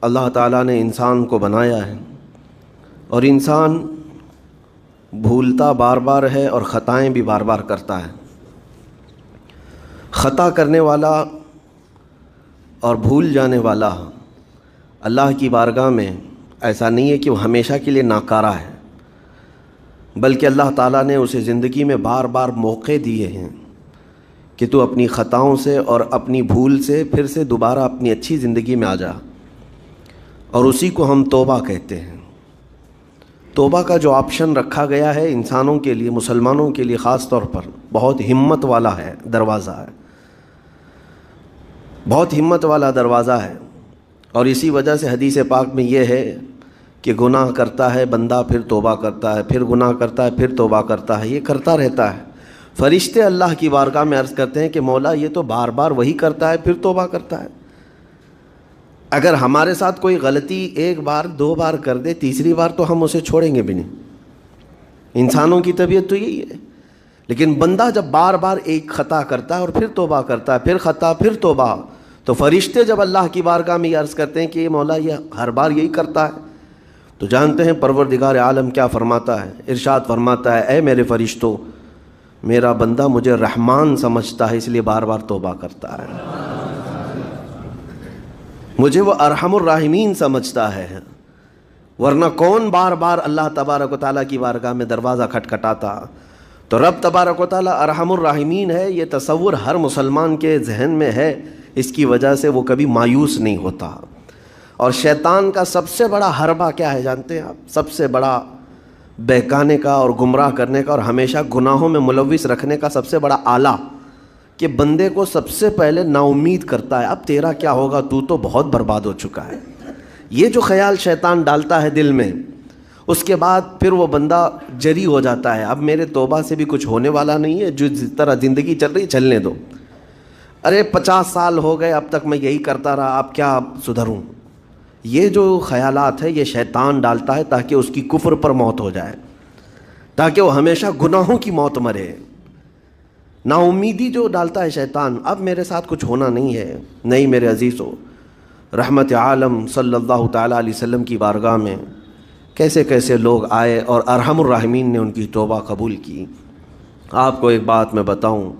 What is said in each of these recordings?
اللہ تعالیٰ نے انسان کو بنایا ہے اور انسان بھولتا بار بار ہے اور خطائیں بھی بار بار کرتا ہے۔ خطا کرنے والا اور بھول جانے والا اللہ کی بارگاہ میں ایسا نہیں ہے کہ وہ ہمیشہ کے لیے ناکارہ ہے، بلکہ اللہ تعالیٰ نے اسے زندگی میں بار بار موقع دیے ہیں کہ تو اپنی خطاؤں سے اور اپنی بھول سے پھر سے دوبارہ اپنی اچھی زندگی میں آ جا، اور اسی کو ہم توبہ کہتے ہیں۔ توبہ کا جو آپشن رکھا گیا ہے انسانوں کے لیے، مسلمانوں کے لیے خاص طور پر، بہت ہمت والا ہے، دروازہ ہے، بہت ہمت والا دروازہ ہے۔ اور اسی وجہ سے حدیث پاک میں یہ ہے کہ گناہ کرتا ہے بندہ، پھر توبہ کرتا ہے، پھر گناہ کرتا ہے، پھر توبہ کرتا ہے، یہ کرتا رہتا ہے۔ فرشتے اللہ کی بارگاہ میں عرض کرتے ہیں کہ مولا یہ تو بار بار وہی کرتا ہے، پھر توبہ کرتا ہے۔ اگر ہمارے ساتھ کوئی غلطی ایک بار دو بار کر دے، تیسری بار تو ہم اسے چھوڑیں گے بھی نہیں۔ انسانوں کی طبیعت تو یہی ہے، لیکن بندہ جب بار بار ایک خطا کرتا ہے اور پھر توبہ کرتا ہے، پھر خطا پھر توبہ، تو فرشتے جب اللہ کی بارگاہ میں یہ عرض کرتے ہیں کہ مولا یہ ہر بار یہی کرتا ہے، تو جانتے ہیں پروردگار عالم کیا فرماتا ہے؟ ارشاد فرماتا ہے، اے میرے فرشتوں، میرا بندہ مجھے رحمان سمجھتا ہے اس لیے بار بار توبہ کرتا ہے، مجھے وہ ارحم الراحمین سمجھتا ہے، ورنہ کون بار بار اللہ تبارک و تعالیٰ کی بارگاہ میں دروازہ کھٹکھٹاتا۔ تو رب تبارک و تعالیٰ ارحم الراحمین ہے، یہ تصور ہر مسلمان کے ذہن میں ہے، اس کی وجہ سے وہ کبھی مایوس نہیں ہوتا۔ اور شیطان کا سب سے بڑا حربہ کیا ہے جانتے ہیں آپ؟ سب سے بڑا بہکانے کا اور گمراہ کرنے کا اور ہمیشہ گناہوں میں ملوث رکھنے کا سب سے بڑا آلہ، کہ بندے کو سب سے پہلے نا امید کرتا ہے، اب تیرا کیا ہوگا، تو بہت برباد ہو چکا ہے۔ یہ جو خیال شیطان ڈالتا ہے دل میں، اس کے بعد پھر وہ بندہ جری ہو جاتا ہے، اب میرے توبہ سے بھی کچھ ہونے والا نہیں ہے، جو جس طرح زندگی چل رہی چلنے دو، ارے 50 سال ہو گئے اب تک میں یہی کرتا رہا، اب کیا سدھروں۔ یہ جو خیالات ہے یہ شیطان ڈالتا ہے تاکہ اس کی کفر پر موت ہو جائے، تاکہ وہ ہمیشہ گناہوں کی موت مرے۔ نا امیدی جو ڈالتا ہے شیطان، اب میرے ساتھ کچھ ہونا نہیں ہے۔ نہیں میرے عزیزو، رحمت عالم صلی اللہ تعالیٰ علیہ وسلم کی بارگاہ میں کیسے کیسے لوگ آئے اور ارحم الراحمین نے ان کی توبہ قبول کی۔ آپ کو ایک بات میں بتاؤں،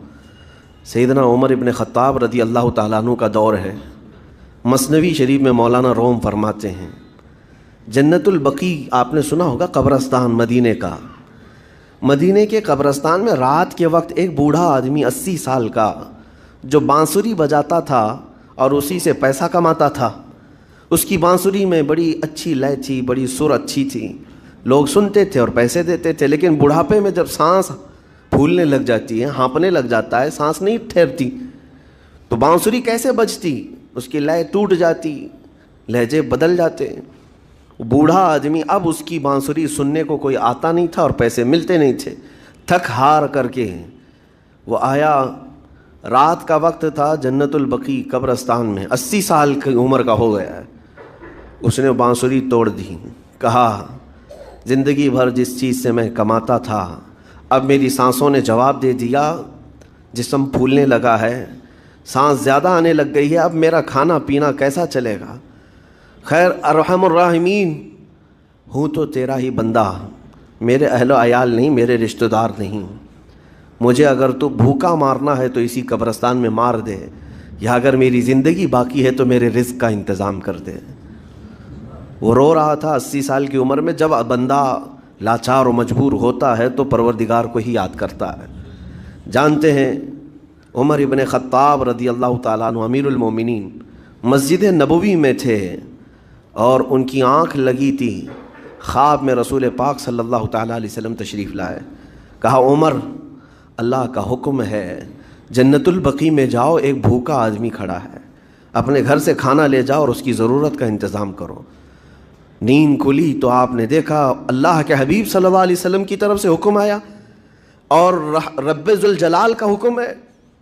سیدنا عمر ابن خطاب رضی اللہ تعالیٰ عنہ کا دور ہے۔ مثنوی شریف میں مولانا روم فرماتے ہیں، جنت البقیع آپ نے سنا ہوگا، قبرستان مدینے کا، مدینے کے قبرستان میں رات کے وقت ایک بوڑھا آدمی 80 سال کا جو بانسری بجاتا تھا اور اسی سے پیسہ کماتا تھا، اس کی بانسری میں بڑی اچھی لے تھی، بڑی سر اچھی تھی، لوگ سنتے تھے اور پیسے دیتے تھے، لیکن بڑھاپے میں جب سانس پھولنے لگ جاتی ہے، ہانپنے لگ جاتا ہے، سانس نہیں ٹھہرتی، تو بانسری کیسے بجتی؟ اس کی لے ٹوٹ جاتی، لہجے بدل جاتے۔ بوڑھا آدمی، اب اس کی بانسری سننے کو کوئی آتا نہیں تھا اور پیسے ملتے نہیں تھے، تھک ہار کر کے وہ آیا، رات کا وقت تھا، جنت البقیع قبرستان میں، 80 سال کی عمر کا ہو گیا ہے، اس نے بانسری توڑ دی، کہا زندگی بھر جس چیز سے میں کماتا تھا اب میری سانسوں نے جواب دے دیا، جسم پھولنے لگا ہے، سانس زیادہ آنے لگ گئی ہے، اب میرا کھانا پینا کیسا چلے گا؟ خیر ارحم الراحمین ہوں تو تیرا ہی بندہ، میرے اہل و عیال نہیں، میرے رشتہ دار نہیں، مجھے اگر تو بھوکا مارنا ہے تو اسی قبرستان میں مار دے، یا اگر میری زندگی باقی ہے تو میرے رزق کا انتظام کر دے۔ وہ رو رہا تھا 80 سال کی عمر میں۔ جب بندہ لاچار و مجبور ہوتا ہے تو پروردگار کو ہی یاد کرتا ہے۔ جانتے ہیں عمر ابن خطاب رضی اللہ تعالیٰ عنہ امیر المومنین مسجد نبوی میں تھے اور ان کی آنکھ لگی تھی، خواب میں رسول پاک صلی اللہ تعالیٰ علیہ وسلم تشریف لائے، کہا عمر اللہ کا حکم ہے جنت البقیع میں جاؤ، ایک بھوکا آدمی کھڑا ہے، اپنے گھر سے کھانا لے جاؤ اور اس کی ضرورت کا انتظام کرو۔ نیند کھلی تو آپ نے دیکھا اللہ کے حبیب صلی اللہ علیہ وسلم کی طرف سے حکم آیا اور رب ذوالجلال کا حکم ہے،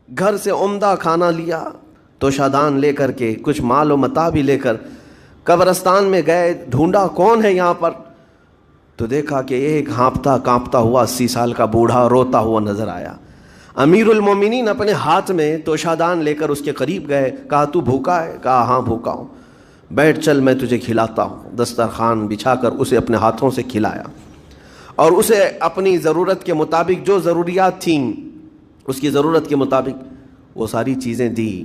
گھر سے عمدہ کھانا لیا، توشادان لے کر کے، کچھ مال و متاع بھی لے کر قبرستان میں گئے، ڈھونڈا کون ہے یہاں پر، تو دیکھا کہ ایک ہانپتا کانپتا ہوا 80 سال کا بوڑھا روتا ہوا نظر آیا۔ امیر المومنین اپنے ہاتھ میں توشادان لے کر اس کے قریب گئے، کہا تو بھوکا ہے؟ کہا ہاں بھوکا ہوں۔ بیٹھ چل میں تجھے کھلاتا ہوں۔ دسترخوان بچھا کر اسے اپنے ہاتھوں سے کھلایا اور اسے اپنی ضرورت کے مطابق جو ضروریات تھیں اس کی ضرورت کے مطابق وہ ساری چیزیں دی۔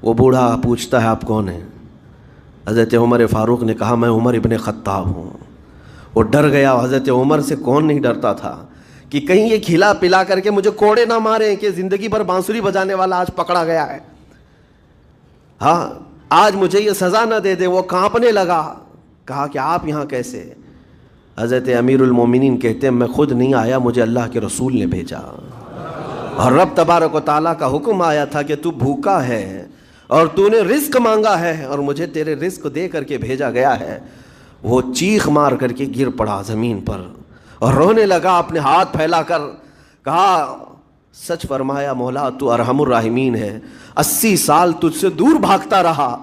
وہ بوڑھا پوچھتا ہے آپ کون ہیں؟ حضرت عمر فاروق نے کہا میں عمر ابن خطاب ہوں۔ وہ ڈر گیا۔ حضرت عمر سے کون نہیں ڈرتا تھا کہ کہیں یہ کھلا پلا کر کے مجھے کوڑے نہ ماریں کہ زندگی بھر بانسری بجانے والا آج پکڑا گیا ہے، ہاں آج مجھے یہ سزا نہ دے دے۔ وہ کانپنے لگا، کہا کہ آپ یہاں کیسے؟ حضرت امیر المومنین کہتے ہیں میں خود نہیں آیا، مجھے اللہ کے رسول نے بھیجا، اور رب تبارک و تعالیٰ کا حکم آیا تھا کہ تو بھوکا ہے اور تو نے رزق مانگا ہے اور مجھے تیرے رزق دے کر کے بھیجا گیا ہے۔ وہ چیخ مار کر کے گر پڑا زمین پر اور رونے لگا، اپنے ہاتھ پھیلا کر کہا سچ فرمایا مولا تو ارحم الراحمین ہے، 80 سال تجھ سے دور بھاگتا رہا،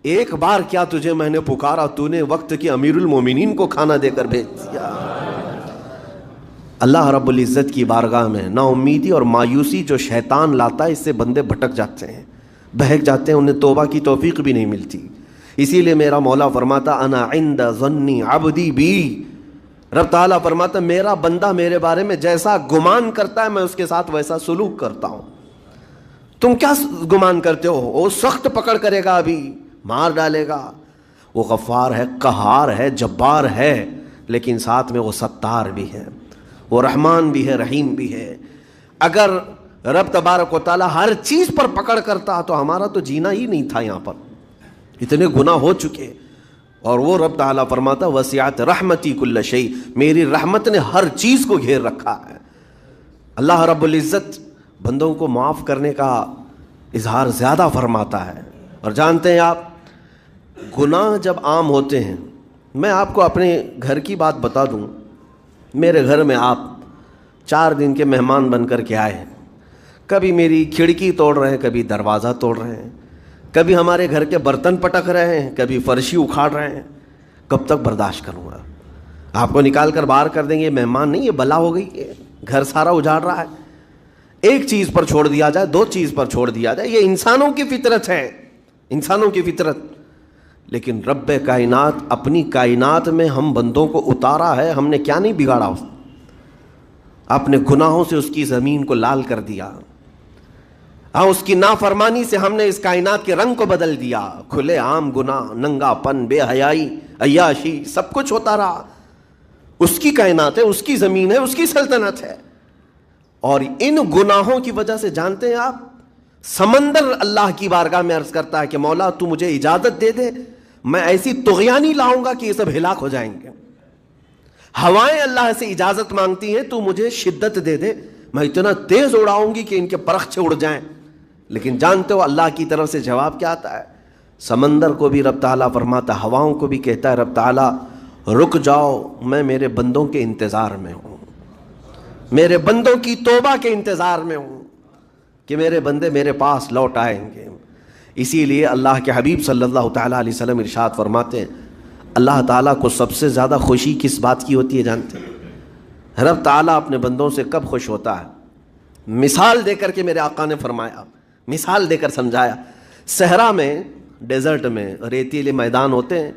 ایک بار کیا تجھے میں نے پکارا، تو نے وقت کے امیر المومنین کو کھانا دے کر بھیج دیا۔ اللہ رب العزت کی بارگاہ میں نا امیدی اور مایوسی جو شیطان لاتا ہے اس سے بندے بھٹک جاتے ہیں، بہک جاتے ہیں، انہیں توبہ کی توفیق بھی نہیں ملتی۔ اسی لیے میرا مولا فرماتا انا عند ظنی عبدی بی، رب تعالیٰ فرماتا میرا بندہ میرے بارے میں جیسا گمان کرتا ہے میں اس کے ساتھ ویسا سلوک کرتا ہوں۔ تم کیا گمان کرتے ہو؟ وہ سخت پکڑ کرے گا، ابھی مار ڈالے گا۔ وہ غفار ہے، قہار ہے، جبار ہے، لیکن ساتھ میں وہ ستار بھی ہے، وہ رحمان بھی ہے، رحیم بھی ہے۔ اگر رب تبارک و تعالیٰ ہر چیز پر پکڑ کرتا تو ہمارا تو جینا ہی نہیں تھا، یہاں پر اتنے گناہ ہو چکے۔ اور وہ رب تعالیٰ فرماتا وسعت رحمتی کل شیء، میری رحمت نے ہر چیز کو گھیر رکھا ہے۔ اللہ رب العزت بندوں کو معاف کرنے کا اظہار زیادہ فرماتا ہے۔ اور جانتے ہیں آپ گناہ جب عام ہوتے ہیں، میں آپ کو اپنے گھر کی بات بتا دوں، میرے گھر میں آپ 4 دن کے مہمان بن کر کے آئے ہیں، کبھی میری کھڑکی توڑ رہے ہیں، کبھی دروازہ توڑ رہے ہیں، کبھی ہمارے گھر کے برتن پٹک رہے ہیں، کبھی فرشی اکھاڑ رہے ہیں، کب تک برداشت کروں گا؟ آپ کو نکال کر باہر کر دیں گے، مہمان نہیں، یہ بلا ہو گئی ہے، گھر سارا اجاڑ رہا ہے۔ ایک چیز پر چھوڑ دیا جائے، 2 چیز پر چھوڑ دیا جائے، یہ انسانوں کی فطرت ہے، انسانوں کی فطرت۔ لیکن رب کائنات اپنی کائنات میں ہم بندوں کو اتارا ہے، ہم نے کیا نہیں بگاڑا، اپنے گناہوں سے اس کی زمین کو لال کر دیا، ہاں اس کی نافرمانی سے ہم نے اس کائنات کے رنگ کو بدل دیا، کھلے عام گناہ، ننگا پن، بے حیائی، عیاشی، سب کچھ ہوتا رہا۔ اس کی کائنات ہے، اس کی زمین ہے، اس کی سلطنت ہے۔ اور ان گناہوں کی وجہ سے جانتے ہیں آپ، سمندر اللہ کی بارگاہ میں عرض کرتا ہے کہ مولا تو مجھے اجازت دے دے، میں ایسی طغیانی لاؤں گا کہ یہ سب ہلاک ہو جائیں گے۔ ہوائیں اللہ سے اجازت مانگتی ہیں تو مجھے شدت دے دے، میں اتنا تیز اڑاؤں گی کہ ان کے پرخچے اڑ جائیں۔ لیکن جانتے ہو اللہ کی طرف سے جواب کیا آتا ہے؟ سمندر کو بھی رب تعالیٰ فرماتا، ہواؤں کو بھی کہتا ہے رب تعالیٰ رک جاؤ، میں میرے بندوں کے انتظار میں ہوں، میرے بندوں کی توبہ کے انتظار میں ہوں کہ میرے بندے میرے پاس لوٹ آئیں گے۔ اسی لیے اللہ کے حبیب صلی اللہ تعالیٰ علیہ وسلم ارشاد فرماتے ہیں اللہ تعالیٰ کو سب سے زیادہ خوشی کس بات کی ہوتی ہے جانتے ہیں؟ رب تعالیٰ اپنے بندوں سے کب خوش ہوتا ہے؟ مثال دے کر کے میرے آقا نے فرمایا، مثال دے کر سمجھایا، صحرا میں، ڈیزرٹ میں ریتیلے میدان ہوتے ہیں،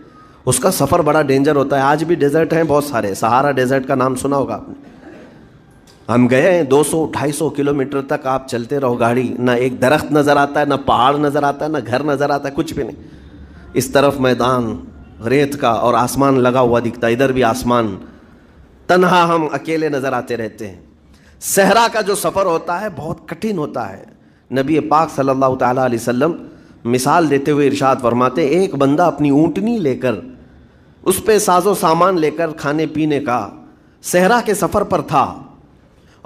اس کا سفر بڑا ڈینجر ہوتا ہے۔ آج بھی ڈیزرٹ ہیں بہت سارے، سہارا ڈیزرٹ کا نام سنا ہوگا آپ نے۔ ہم گئے ہیں 200-250 کلومیٹر تک آپ چلتے رہو گاڑی، نہ ایک درخت نظر آتا ہے، نہ پہاڑ نظر آتا ہے، نہ گھر نظر آتا ہے، کچھ بھی نہیں۔ اس طرف میدان ریت کا اور آسمان لگا ہوا دکھتا ہے، ادھر بھی آسمان، تنہا ہم اکیلے نظر آتے رہتے ہیں۔ صحرا کا جو سفر ہوتا ہے بہت کٹھن ہوتا ہے۔ نبی پاک صلی اللہ تعالیٰ علیہ وسلم مثال دیتے ہوئے ارشاد فرماتے ایک بندہ اپنی اونٹنی لے کر، اس پہ ساز و سامان لے کر کھانے پینے کا صحرا کے سفر پر تھا،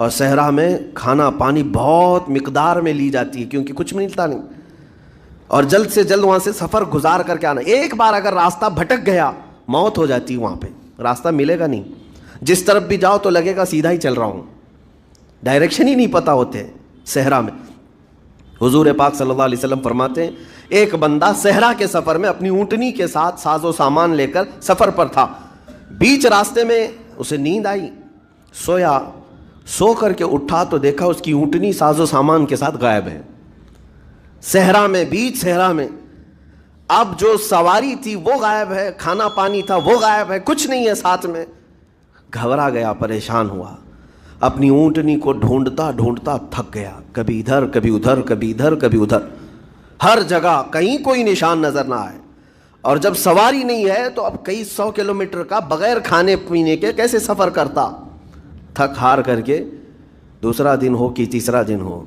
اور صحرا میں کھانا پانی بہت مقدار میں لی جاتی ہے کیونکہ کچھ ملتا نہیں، اور جلد سے جلد وہاں سے سفر گزار کر کے آنا۔ ایک بار اگر راستہ بھٹک گیا موت ہو جاتی ہے، وہاں پہ راستہ ملے گا نہیں، جس طرف بھی جاؤ تو لگے گا سیدھا ہی چل رہا ہوں، ڈائریکشن ہی نہیں پتہ ہوتے صحرا میں۔ حضور پاک صلی اللہ علیہ وسلم فرماتے ہیں ایک بندہ صحرا کے سفر میں اپنی اونٹنی کے ساتھ ساز و سامان لے کر سفر پر تھا، بیچ راستے میں اسے نیند آئی، سویا، سو کر کے اٹھا تو دیکھا اس کی اونٹنی ساز و سامان کے ساتھ غائب ہے، صحرا میں، بیچ صحرا میں۔ اب جو سواری تھی وہ غائب ہے، کھانا پانی تھا وہ غائب ہے، کچھ نہیں ہے ساتھ میں۔ گھبرا گیا، پریشان ہوا، اپنی اونٹنی کو ڈھونڈتا ڈھونڈتا تھک گیا، کبھی ادھر کبھی ادھر، کبھی ادھر کبھی ادھر، ہر جگہ کہیں کوئی نشان نظر نہ آئے۔ اور جب سواری نہیں ہے تو اب کئی 100 کلومیٹر کا بغیر کھانے پینے کے کیسے سفر کرتا؟ تھک ہار کر کے دوسرا دن ہو کہ تیسرا دن ہو،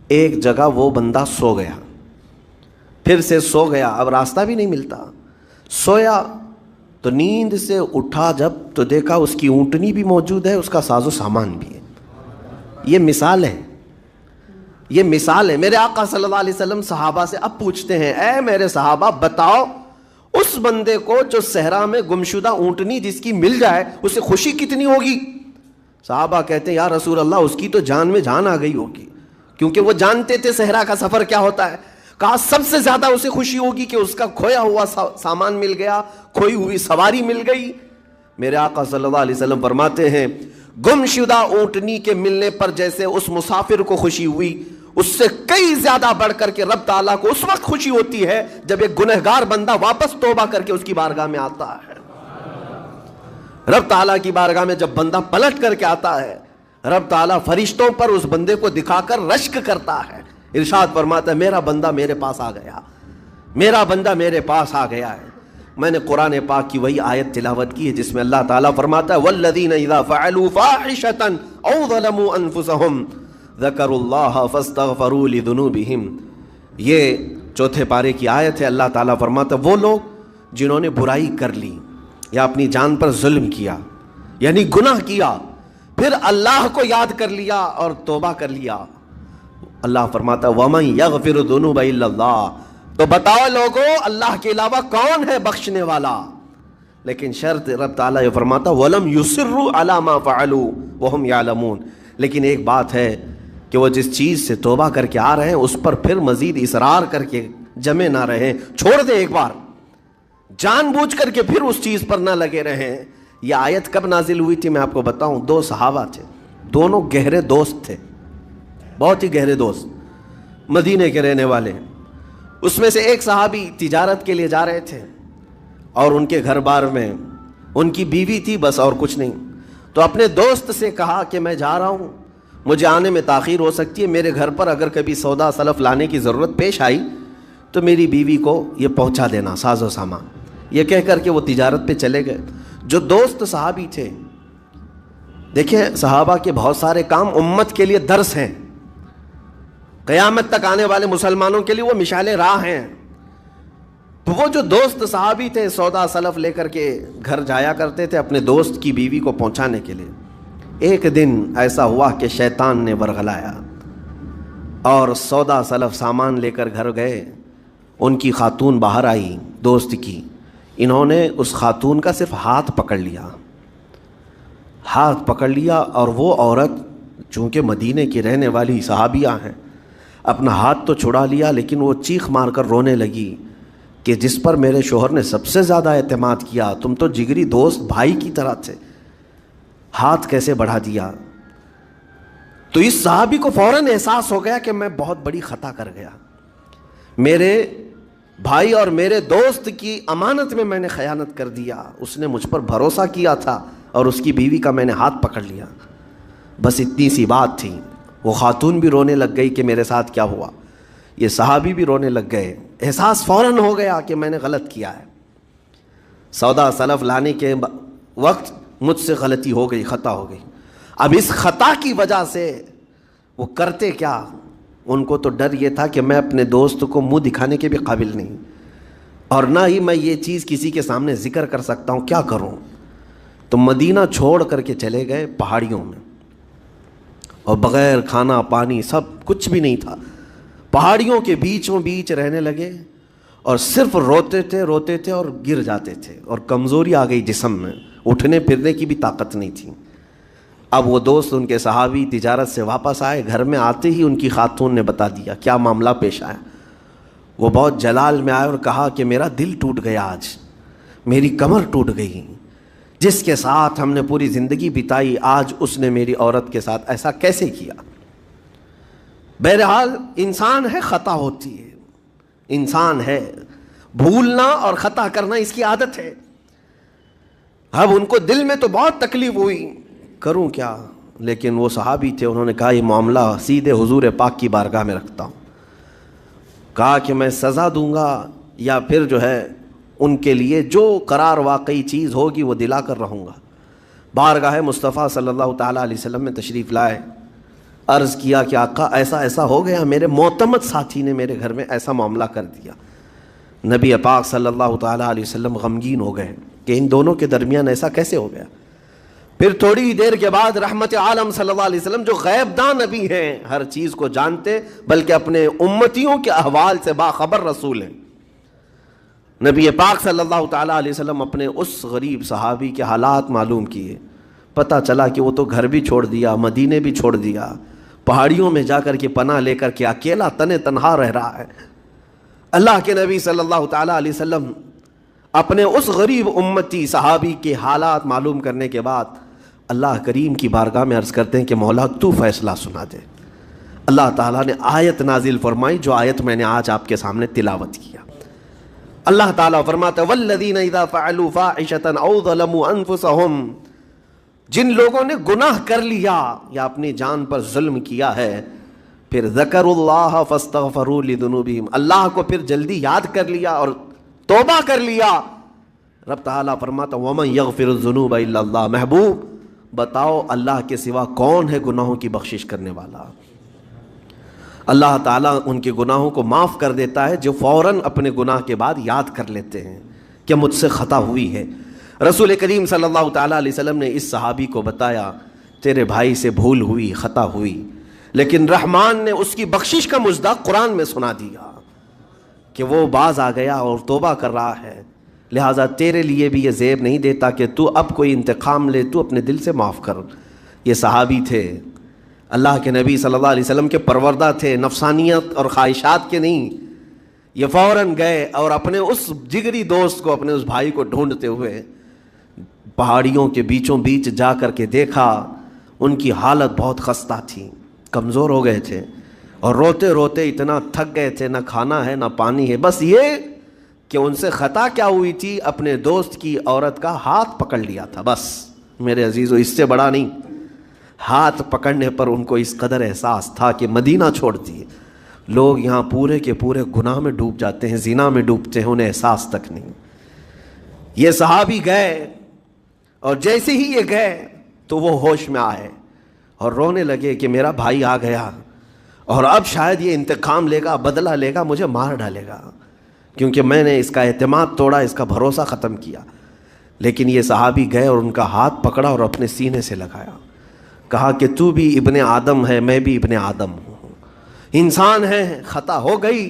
ایک جگہ وہ بندہ سو گیا، پھر سے سو گیا، اب راستہ بھی نہیں ملتا۔ سویا تو نیند سے اٹھا جب تو دیکھا اس کی اونٹنی بھی موجود ہے، اس کا ساز و سامان بھی ہے۔ یہ مثال ہے، یہ مثال ہے۔ میرے آقا صلی اللہ علیہ وسلم صحابہ سے اب پوچھتے ہیں، اے میرے صحابہ بتاؤ اس بندے کو جو صحرا میں گمشدہ اونٹنی جس کی مل جائے اسے خوشی کتنی ہوگی؟ صحابہ کہتے ہیں یا رسول اللہ اس کی تو جان میں جان آ گئی ہوگی، کیونکہ وہ جانتے تھے صحرا کا سفر کیا ہوتا ہے۔ کہا سب سے زیادہ اسے خوشی ہوگی کہ اس کا کھویا ہوا سامان مل گیا، کھوئی ہوئی سواری مل گئی۔ میرے آقا صلی اللہ علیہ وسلم فرماتے ہیں گمشدہ اونٹنی کے ملنے پر جیسے اس مسافر کو خوشی ہوئی، اس سے کئی زیادہ بڑھ کر کے رب تعالیٰ کو اس وقت خوشی ہوتی ہے جب ایک گنہگار بندہ واپس توبہ کر کے اس کی بارگاہ میں آتا ہے۔ رب تعالیٰ کی بارگاہ میں جب بندہ پلٹ کر کے آتا ہے، رب تعالیٰ فرشتوں پر اس بندے کو دکھا کر رشک کرتا ہے، ارشاد فرماتا ہے میرا بندہ میرے پاس آ گیا، میرا بندہ میرے پاس آ گیا ہے۔ میں نے قرآن پاک کی وہی آیت تلاوت کی ہے جس میں اللہ تعالیٰ فرماتا ہے والذین اذا فعلوا فاحشۃ او ظلموا انفسهم ذکروا اللہ فاستغفروا لذنوبہم۔ یہ چوتھے پارے کی آیت ہے۔ اللہ تعالیٰ فرماتا ہے وہ لوگ جنہوں نے برائی کر لی یا اپنی جان پر ظلم کیا یعنی گناہ کیا، پھر اللہ کو یاد کر لیا اور توبہ کر لیا، اللہ فرماتا ہے وَمَن يَغْفِرُ الذُّنُوبَ إِلَّا اللَّهُ، تو بتاؤ لوگوں اللہ کے علاوہ کون ہے بخشنے والا؟ لیکن شرط رب تعالیٰ یہ فرماتا وَلَمْ يُصِرُّوا عَلَى مَا فَعَلُوا وَهُمْ يَعْلَمُونَ، لیکن ایک بات ہے کہ وہ جس چیز سے توبہ کر کے آ رہے ہیں اس پر پھر مزید اصرار کر کے جمے نہ رہیں، چھوڑ دیں ایک بار، جان بوجھ کر کے پھر اس چیز پر نہ لگے رہیں۔ یہ آیت کب نازل ہوئی تھی میں آپ کو بتاؤں، دو صحابہ تھے، دونوں گہرے دوست تھے، بہت ہی گہرے دوست، مدینے کے رہنے والے۔ اس میں سے ایک صحابی تجارت کے لیے جا رہے تھے اور ان کے گھر بار میں ان کی بیوی تھی بس اور کچھ نہیں، تو اپنے دوست سے کہا کہ میں جا رہا ہوں، مجھے آنے میں تاخیر ہو سکتی ہے، میرے گھر پر اگر کبھی سودا سلف لانے کی ضرورت پیش آئی تو میری بیوی کو یہ پہنچا دینا ساز و سامان۔ یہ کہہ کر کے وہ تجارت پہ چلے گئے۔ جو دوست صحابی تھے، دیکھیں صحابہ کے بہت سارے کام امت کے لیے درس ہیں، قیامت تک آنے والے مسلمانوں کے لیے وہ مشعل راہ ہیں۔ تو وہ جو دوست صحابی تھے سودا سلف لے کر کے گھر جایا کرتے تھے اپنے دوست کی بیوی کو پہنچانے کے لیے۔ ایک دن ایسا ہوا کہ شیطان نے ورغلایا اور سودا سلف سامان لے کر گھر گئے۔ ان کی خاتون باہر آئی دوست کی، انہوں نے اس خاتون کا صرف ہاتھ پکڑ لیا، ہاتھ پکڑ لیا، اور وہ عورت چونکہ مدینے کی رہنے والی صحابیہ ہیں، اپنا ہاتھ تو چھڑا لیا لیکن وہ چیخ مار کر رونے لگی کہ جس پر میرے شوہر نے سب سے زیادہ اعتماد کیا، تم تو جگری دوست بھائی کی طرح تھے، ہاتھ کیسے بڑھا دیا؟ تو اس صحابی کو فوراً احساس ہو گیا کہ میں بہت بڑی خطا کر گیا، میرے بھائی اور میرے دوست کی امانت میں نے خیانت کر دیا، اس نے مجھ پر بھروسہ کیا تھا اور اس کی بیوی کا میں نے ہاتھ پکڑ لیا۔ بس اتنی سی بات تھی، وہ خاتون بھی رونے لگ گئی کہ میرے ساتھ کیا ہوا، یہ صحابی بھی رونے لگ گئے، احساس فوراً ہو گیا کہ میں نے غلط کیا ہے، سودا سلف لانے کے وقت مجھ سے غلطی ہو گئی، خطا ہو گئی۔ اب اس خطا کی وجہ سے وہ کرتے کیا، ان کو تو ڈر یہ تھا کہ میں اپنے دوست کو منہ دکھانے کے بھی قابل نہیں، اور نہ ہی میں یہ چیز کسی کے سامنے ذکر کر سکتا ہوں، کیا کروں؟ تو مدینہ چھوڑ کر کے چلے گئے پہاڑیوں میں، اور بغیر کھانا پانی سب کچھ بھی نہیں تھا، پہاڑیوں کے بیچوں بیچ رہنے لگے، اور صرف روتے تھے اور گر جاتے تھے، اور کمزوری آ گئی جسم میں، اٹھنے پھرنے کی بھی طاقت نہیں تھی۔ اب وہ دوست ان کے صحابی تجارت سے واپس آئے، گھر میں آتے ہی ان کی خاتون نے بتا دیا کیا معاملہ پیش آیا۔ وہ بہت جلال میں آئے اور کہا کہ میرا دل ٹوٹ گیا، آج میری کمر ٹوٹ گئی، جس کے ساتھ ہم نے پوری زندگی بتائی آج اس نے میری عورت کے ساتھ ایسا کیسے کیا؟ بہرحال انسان ہے، خطا ہوتی ہے، انسان ہے، بھولنا اور خطا کرنا اس کی عادت ہے. اب ان کو دل میں تو بہت تکلیف ہوئی, کروں کیا, لیکن وہ صحابی تھے, انہوں نے کہا یہ معاملہ سیدھے حضور پاک کی بارگاہ میں رکھتا ہوں. کہا کہ میں سزا دوں گا یا پھر جو ہے ان کے لیے جو قرار واقعی چیز ہوگی وہ دلا کر رہوں گا. بارگاہ مصطفیٰ صلی اللہ تعالیٰ علیہ وسلم میں تشریف لائے, عرض کیا کہ آقا ایسا ایسا ہو گیا, میرے معتمد ساتھی نے میرے گھر میں ایسا معاملہ کر دیا. نبی پاک صلی اللہ تعالیٰ علیہ وسلم غمگین ہو گئے کہ ان دونوں کے درمیان ایسا کیسے ہو گیا. پھر تھوڑی دیر کے بعد رحمت عالم صلی اللہ علیہ وسلم جو غیب داں نبی ہیں, ہر چیز کو جانتے بلکہ اپنے امتیوں کے احوال سے باخبر رسول ہیں, نبی پاک صلی اللہ تعالیٰ علیہ وسلم اپنے اس غریب صحابی کے حالات معلوم کیے. پتہ چلا کہ وہ تو گھر بھی چھوڑ دیا, مدینے بھی چھوڑ دیا, پہاڑیوں میں جا کر کے پناہ لے کر کے اکیلا تنہا رہ رہا ہے. اللہ کے نبی صلی اللہ تعالیٰ علیہ وسلم اپنے اس غریب امتی صحابی کے حالات معلوم کرنے کے بعد اللہ کریم کی بارگاہ میں عرض کرتے ہیں کہ مولا تو فیصلہ سنا دے. اللہ تعالیٰ نے آیت نازل فرمائی, جو آیت میں نے آج آپ کے سامنے تلاوت کیا. اللہ تعالیٰ فرماتا ہے والذین اذا فعلوا فاحشۃ او ظلموا انفسهم, جن لوگوں نے گناہ کر لیا یا اپنی جان پر ظلم کیا ہے, پھر ذکروا اللہ فاستغفروا لذنوبہم, اللہ کو پھر جلدی یاد کر لیا اور توبہ کر لیا. رب تعالیٰ فرماتا ومن یغفر الذنوب الا اللہ, محبوب بتاؤ اللہ کے سوا کون ہے گناہوں کی بخشش کرنے والا. اللہ تعالیٰ ان کے گناہوں کو معاف کر دیتا ہے جو فوراً اپنے گناہ کے بعد یاد کر لیتے ہیں کہ مجھ سے خطا ہوئی ہے. رسول کریم صلی اللہ تعالیٰ علیہ وسلم نے اس صحابی کو بتایا تیرے بھائی سے بھول ہوئی, خطا ہوئی, لیکن رحمان نے اس کی بخشش کا مصداق قرآن میں سنا دیا کہ وہ باز آ گیا اور توبہ کر رہا ہے, لہٰذا تیرے لیے بھی یہ زیب نہیں دیتا کہ تو اب کوئی انتقام لے, تو اپنے دل سے معاف کر. یہ صحابی تھے, اللہ کے نبی صلی اللہ علیہ وسلم کے پروردہ تھے, نفسانیت اور خواہشات کے نہیں. یہ فوراً گئے اور اپنے اس جگری دوست کو, اپنے اس بھائی کو ڈھونڈتے ہوئے پہاڑیوں کے بیچوں بیچ جا کر کے دیکھا. ان کی حالت بہت خستہ تھی, کمزور ہو گئے تھے اور روتے روتے اتنا تھک گئے تھے, نہ کھانا ہے نہ پانی ہے, بس یہ کہ ان سے خطا کیا ہوئی تھی, اپنے دوست کی عورت کا ہاتھ پکڑ لیا تھا. بس میرے عزیزو, اس سے بڑا نہیں. ہاتھ پکڑنے پر ان کو اس قدر احساس تھا کہ مدینہ چھوڑ دیے. لوگ یہاں پورے کے پورے گناہ میں ڈوب جاتے ہیں, زنا میں ڈوبتے ہیں, انہیں احساس تک نہیں. یہ صحابی گئے اور جیسے ہی یہ گئے تو وہ ہوش میں آئے اور رونے لگے کہ میرا بھائی آ گیا اور اب شاید یہ انتقام لے گا, بدلہ لے گا, مجھے مار ڈالے گا, کیونکہ میں نے اس کا اعتماد توڑا, اس کا بھروسہ ختم کیا. لیکن یہ صحابی گئے اور ان کا ہاتھ پکڑا اور اپنے سینے سے لگایا, کہا کہ تو بھی ابن آدم ہے, میں بھی ابن آدم ہوں, انسان ہے, خطا ہو گئی,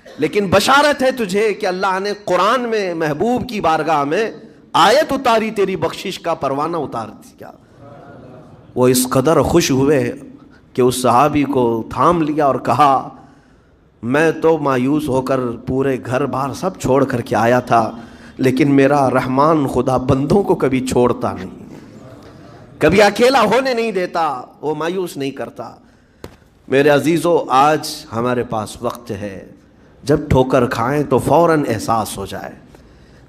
لیکن بشارت ہے تجھے کہ اللہ نے قرآن میں محبوب کی بارگاہ میں آیت اتاری, تیری بخشش کا پروانہ اتار دیا. وہ اس قدر خوش ہوئے کہ اس صحابی کو تھام لیا اور کہا میں تو مایوس ہو کر پورے گھر بار سب چھوڑ کر کے آیا تھا, لیکن میرا رحمان خدا بندوں کو کبھی چھوڑتا نہیں, کبھی اکیلا ہونے نہیں دیتا, وہ مایوس نہیں کرتا. میرے عزیزو, آج ہمارے پاس وقت ہے, جب ٹھوکر کھائیں تو فوراً احساس ہو جائے,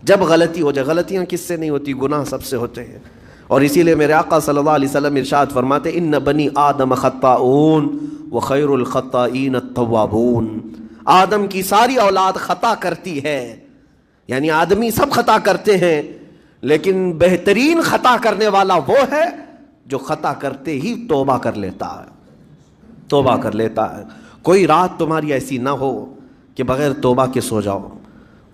جب غلطی ہو جائے. غلطیاں کس سے نہیں ہوتی, گناہ سب سے ہوتے ہیں. اور اسی لیے میرے آقا صلی اللہ علیہ وسلم ارشاد فرماتے ان بنی آدم خطاؤن وخیر الخطائین التوابون, آدم کی ساری اولاد خطا کرتی ہے, یعنی آدمی سب خطا کرتے ہیں, لیکن بہترین خطا کرنے والا وہ ہے جو خطا کرتے ہی توبہ کر لیتا ہے, توبہ کر لیتا ہے. کوئی رات تمہاری ایسی نہ ہو کہ بغیر توبہ کے سو جاؤ,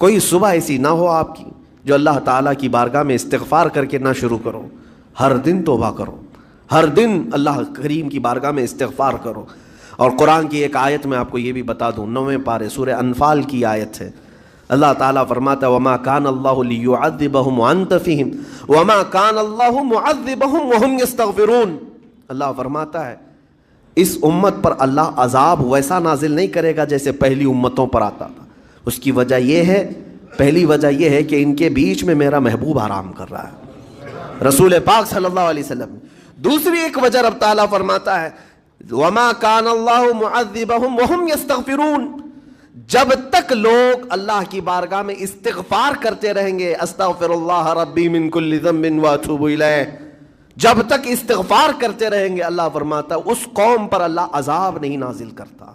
کوئی صبح ایسی نہ ہو آپ کی جو اللہ تعالیٰ کی بارگاہ میں استغفار کر کے نہ شروع کرو. ہر دن توبہ کرو, ہر دن اللہ کریم کی بارگاہ میں استغفار کرو. اور قرآن کی ایک آیت میں آپ کو یہ بھی بتا دوں, 9ویں پارے سورہ انفال کی آیت ہے. اللہ تعالیٰ فرماتا ہے وما کان اللہ لیعذبہم وانت فیہم وما کان اللہ معذبہم وہم یستغفرون. اللہ فرماتا ہے اس امت پر اللہ عذاب ویسا نازل نہیں کرے گا جیسے پہلی امتوں پر آتا تھا. اس کی وجہ یہ ہے, پہلی وجہ یہ ہے کہ ان کے بیچ میں میرا محبوب آرام کر رہا ہے, رسول پاک صلی اللہ علیہ وسلم. دوسری ایک وجہ رب تعالیٰ فرماتا ہے وما کان اللہ معذبہم وہم یستغفرون, جب تک لوگ اللہ کی بارگاہ میں استغفار کرتے رہیں گے، استغفر اللہ ربی من کل ذنب واتوب الیہ، جب تک استغفار کرتے رہیں گے، اللہ فرماتا ہے اس قوم پر اللہ عذاب نہیں نازل کرتا۔